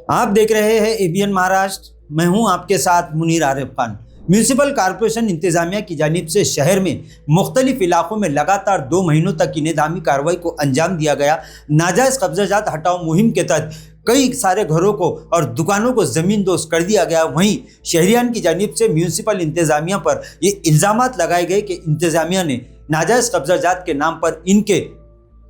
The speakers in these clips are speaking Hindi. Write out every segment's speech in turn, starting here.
आप देख रहे हैं एबीएन महाराष्ट्र। मैं हूं आपके साथ मुनीर आरिफ खान। म्यूनिसिपल कॉरपोरेशन इंतजामिया की जानिब से शहर में मुख्तलिफ इलाकों में लगातार 2 महीनों तक इंतजामी कार्रवाई को अंजाम दिया गया। नाजायज़ कब्जाजात हटाओ मुहिम के तहत कई सारे घरों को और दुकानों को ज़मींदोज़ कर दिया गया। वहीं शहरियान की जानिब से म्यूनिसिपल इंतजामिया पर ये इल्ज़ामात लगाए गए कि इंतजामिया ने नाजायज़ कब्जाजात के नाम पर इनके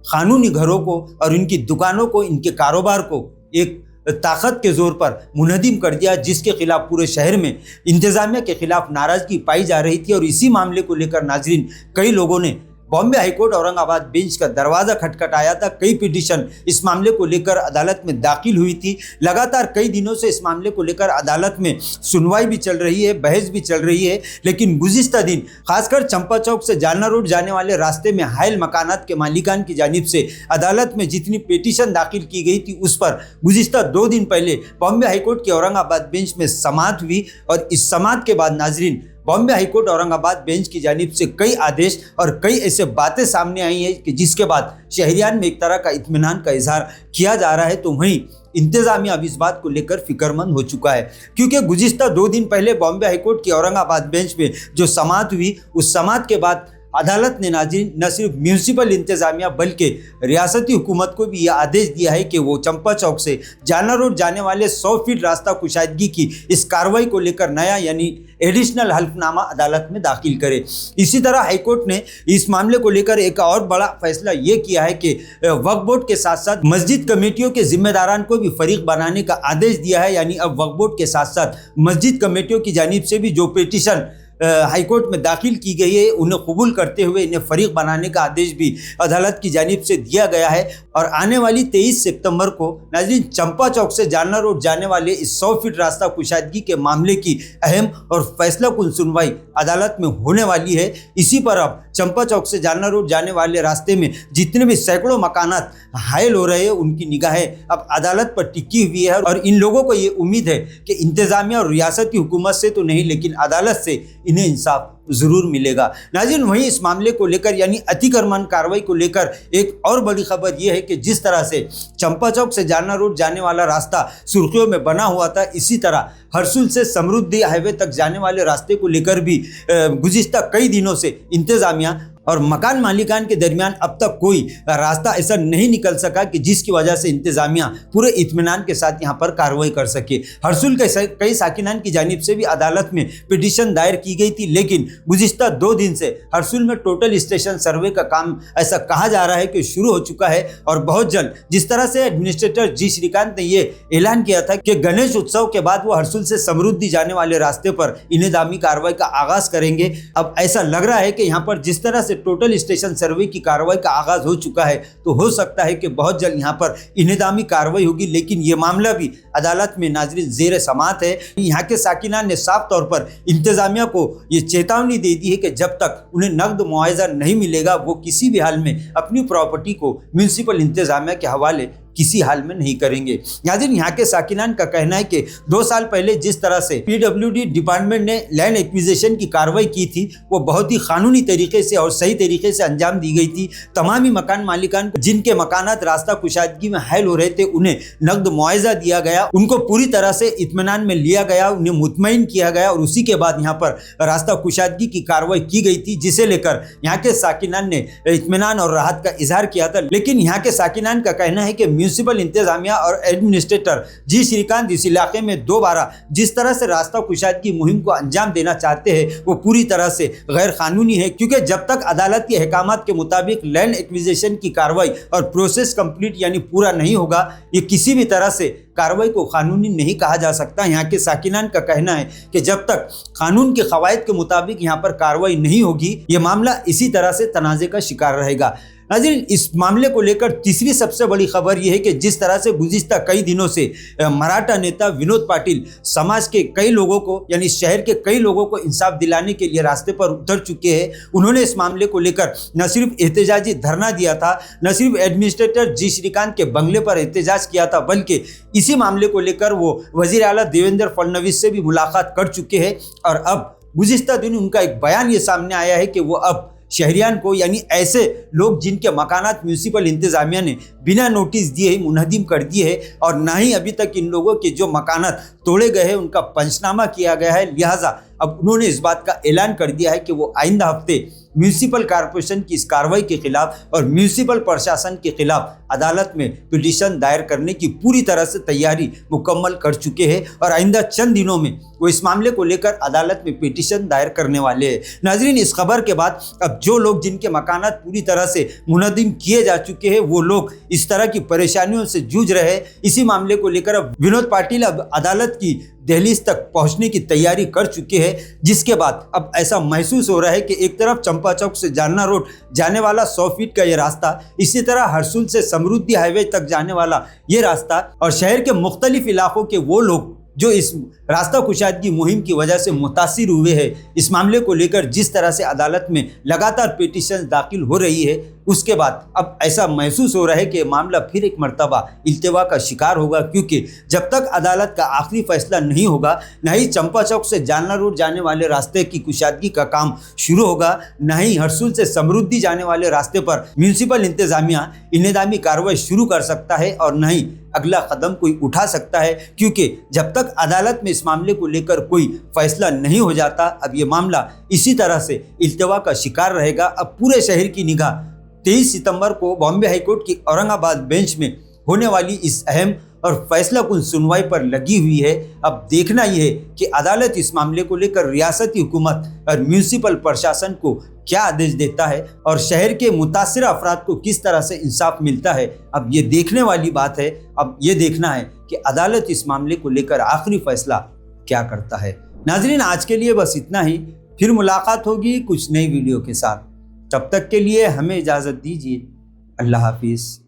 कानूनी घरों को और इनकी दुकानों को, इनके कारोबार को एक ताकत के जोर पर मुनहदिम कर दिया, जिसके खिलाफ पूरे शहर में इंतजामिया के खिलाफ नाराजगी पाई जा रही थी। और इसी मामले को लेकर नाजरीन कई लोगों ने बॉम्बे हाईकोर्ट औरंगाबाद बेंच का दरवाज़ा खटखटाया था। कई पिटीशन इस मामले को लेकर अदालत में दाखिल हुई थी। लगातार कई दिनों से इस मामले को लेकर अदालत में सुनवाई भी चल रही है, बहस भी चल रही है। लेकिन गुज़िश्ता दिन खासकर चंपा चौक से जालना रोड जाने वाले रास्ते में हायल मकानात के मालिकान की जानिब से अदालत में जितनी पिटीशन दाखिल की गई थी, उस पर गुज़िश्ता 2 दिन पहले बॉम्बे हाईकोर्ट की औरंगाबाद बेंच में समाअत हुई। और इस समाअत के बाद नाजरीन बॉम्बे हाईकोर्ट औरंगाबाद बेंच की जानिब से कई आदेश और कई ऐसे बातें सामने आई हैं कि जिसके बाद शहरियान में एक तरह का इत्मीनान का इजहार किया जा रहा है। तो वहीं इंतजामिया अब इस बात को लेकर फिक्रमंद हो चुका है, क्योंकि गुज़िश्ता 2 दिन पहले बॉम्बे हाईकोर्ट की औरंगाबाद बेंच में जो समाअत हुई, उस समाअत के बाद अदालत ने नाज़रीन न सिर्फ म्यूनिसिपल इंतजामिया बल्कि रियासती हुकूमत को भी यह आदेश दिया है कि वो चंपा चौक से जालना रोड जाने वाले 100 फीट रास्ता कुशादगी की इस कार्रवाई को लेकर नया यानी एडिशनल हल्फनामा अदालत में दाखिल करे। इसी तरह हाईकोर्ट ने इस मामले को लेकर एक और बड़ा फैसला ये किया है कि वक्फ बोर्ड के साथ साथ मस्जिद कमेटियों के जिम्मेदारान को भी फरीक बनाने का आदेश दिया है। यानी अब वक्फ बोर्ड के साथ साथ मस्जिद कमेटियों की जानिब से भी जो पिटीशन हाईकोर्ट में दाखिल की गई है, उन्हें कबूल करते हुए इन्हें फरीक बनाने का आदेश भी अदालत की जानिब से दिया गया है। और आने वाली 23 सितंबर को नाज़रीन चंपा चौक से जालना रोड जाने वाले इस 100 फीट रास्ता कुशादगी के मामले की अहम और फैसला कुन सुनवाई अदालत में होने वाली है। इसी पर अब चंपा चौक से जालना रोड जाने वाले रास्ते में जितने भी सैकड़ों मकानात हायल हो रहे हैं, उनकी निगाहें अब अदालत पर टिकी हुई है। और इन लोगों को ये उम्मीद है कि इंतजामिया और रियासती हुकूमत से तो नहीं, लेकिन अदालत से इन्हें इंसाफ ज़रूर मिलेगा। नाज़रीन वहीं इस मामले को लेकर यानी अतिक्रमण कार्रवाई को लेकर एक और बड़ी खबर यह है कि जिस तरह से चंपा चौक से जालना रोड जाने वाला रास्ता सुर्खियों में बना हुआ था, इसी तरह हरसुल से समृद्धि हाईवे तक जाने वाले रास्ते को लेकर भी गुज़िश्ता कई दिनों से इंतजामिया और मकान मालिकान के दरमियान अब तक कोई रास्ता ऐसा नहीं निकल सका कि जिसकी वजह से इंतजामिया पूरे इत्मीनान के साथ यहाँ पर कार्रवाई कर सके। हरसुल के कई साकिनान की जानिब से भी अदालत में पिटीशन दायर की गई थी, लेकिन गुज़िश्ता 2 दिन से हरसुल में टोटल स्टेशन सर्वे का काम ऐसा कहा जा रहा है कि शुरू हो चुका है। और बहुत जल्द जिस तरह से एडमिनिस्ट्रेटर जी श्रीकांत ने ये ऐलान किया था कि गणेश उत्सव के बाद वो हरसुल से समृद्धि जाने वाले रास्ते पर इंतजामी कार्रवाई का आगाज करेंगे। अब ऐसा लग रहा है कि यहाँ पर जिस तरह से टोटल स्टेशन सर्वे की कार्रवाई का आगाज हो चुका है, तो हो सकता है कि बहुत जल्द यहाँ पर इंतजामी कार्रवाई होगी। लेकिन ये मामला भी अदालत में नाज़रीन ज़ेर समाअत है। यहाँ के साकिनान ने साफ तौर पर इंतजामिया को ये चेतावनी दे दी है कि जब तक उन्हें नकद मुआवजा नहीं मिलेगा, वो किसी भी हाल में अपनी प्रॉपर्टी को म्यूनिसिपल इंतजामिया के हवाले किसी हाल में नहीं करेंगे। नाज़रीन यहाँ के साकिनान का कहना है कि 2 साल पहले जिस तरह से PWD डिपार्टमेंट ने लैंड एक्विजिशन की कार्रवाई की थी, वो बहुत ही कानूनी तरीके से और सही तरीके से अंजाम दी गई थी। तमाम ही मकान मालिकान जिनके मकानात रास्ता कुशादगी में हायल हो रहे थे, उन्हें नकद मुआवजा दिया गया, उनको पूरी तरह से इत्मीनान में लिया गया, उन्हें मुतमईन किया गया। और उसी के बाद यहाँ पर रास्ता कुशादगी की कार्रवाई की गई थी, जिसे लेकर यहाँ के साकिनान ने इत्मीनान और राहत का इजहार किया था। लेकिन यहाँ के साकिनान का कहना है कि म्यूनिसिपल इंतजामिया और एडमिनिस्ट्रेटर जी श्रीकांत इस इलाके में दोबारा जिस तरह से रास्ता कुशादगी मुहिम को अंजाम देना चाहते हैं, वो पूरी तरह से गैर कानूनी है। क्योंकि जब तक अदालत के अहकामात के मुताबिक लैंड एक्विजिशन की कार्रवाई और प्रोसेस कंप्लीट यानी पूरा नहीं होगा, ये किसी भी तरह से कार्रवाई को कानूनी नहीं कहा जा सकता। यहाँ के साकिनान का कहना है कि जब तक कानून के क़वायद के मुताबिक यहाँ पर कार्रवाई नहीं होगी, ये मामला इसी तरह से तनाज़े का शिकार रहेगा। नाज़रीन इस मामले को लेकर तीसरी सबसे बड़ी खबर यह है कि जिस तरह से गुज़िश्ता कई दिनों से मराठा नेता विनोद पाटिल समाज के कई लोगों को यानी शहर के कई लोगों को इंसाफ दिलाने के लिए रास्ते पर उतर चुके हैं। उन्होंने इस मामले को लेकर न सिर्फ एहतजाजी धरना दिया था, न सिर्फ एडमिनिस्ट्रेटर जी श्रीकांत के बंगले पर एहतजाज किया था, बल्कि इसी मामले को लेकर वो वज़ीर आला देवेंद्र फडणवीस से भी मुलाकात कर चुके हैं। और अब गुज़िश्ता दिन उनका एक बयान ये सामने आया है कि वो अब शहरियान को, यानी ऐसे लोग जिनके मकानात म्यूनसिपल इंतजामिया ने बिना नोटिस दिए ही मुनहदिम कर दिए है और ना ही अभी तक इन लोगों के जो मकानात तोड़े गए हैं उनका पंचनामा किया गया है। लिहाजा अब उन्होंने इस बात का ऐलान कर दिया है कि वो आइंदा हफ्ते म्यूनसिपल कॉरपोरेशन की इस कार्रवाई के खिलाफ और म्यूनसिपल प्रशासन के खिलाफ अदालत में पिटीशन दायर करने की पूरी तरह से तैयारी मुकम्मल कर चुके हैं और आइंदा चंद दिनों में वो इस मामले को लेकर अदालत में पिटीशन दायर करने वाले हैं। नाजरीन, इस खबर के बाद अब जो लोग जिनके मकानात पूरी तरह से मुनहदिम किए जा चुके हैं वो लोग इस तरह की परेशानियों से जूझ रहे हैं। इसी मामले को लेकर अब विनोद पाटिल अब अदालत की दहलीज तक पहुंचने की तैयारी कर चुके हैं, जिसके बाद अब ऐसा महसूस हो रहा है कि एक तरफ चंपा चौक से जालना रोड जाने वाला 100 फीट का ये रास्ता, इसी तरह हरसुल से समृद्धि हाईवे तक जाने वाला ये रास्ता और शहर के मुख्तलिफ इलाकों के वो लोग जो इस रास्ता कुशादगी मुहिम की वजह से मुतासिर हुए हैं, इस मामले को लेकर जिस तरह से अदालत में लगातार पिटीशन दाखिल हो रही है, उसके बाद अब ऐसा महसूस हो रहा है कि मामला फिर एक मर्तबा इल्तिवा का शिकार होगा, क्योंकि जब तक अदालत का आखिरी फैसला नहीं होगा, न ही चंपा चौक से जालना रोड जाने वाले रास्ते की कुशादगी का काम शुरू होगा, न ही हरसुल से समृद्धि जाने वाले रास्ते पर म्यूनसिपल इंतजामिया इंतजामी कार्रवाई शुरू कर सकता है और न ही अगला कदम कोई उठा सकता है, क्योंकि जब तक अदालत में इस मामले को लेकर कोई फैसला नहीं हो जाता, अब ये मामला इसी तरह से इल्तिवा का शिकार रहेगा। अब पूरे शहर की निगाह 23 सितंबर को बॉम्बे हाईकोर्ट की औरंगाबाद बेंच में होने वाली इस अहम और फैसला कुन सुनवाई पर लगी हुई है। अब देखना यह है कि अदालत इस मामले को लेकर रियासती हुकूमत और म्यूनसिपल प्रशासन को क्या आदेश देता है और शहर के मुतासिर अफराद को किस तरह से इंसाफ मिलता है। अब ये देखने वाली बात है। अब ये देखना है कि अदालत इस मामले को लेकर आखिरी फैसला क्या करता है। नाजरीन, आज के लिए बस इतना ही। फिर मुलाकात होगी कुछ नई वीडियो के साथ। तब तक के लिए हमें इजाज़त दीजिए। अल्लाह हाफिज़।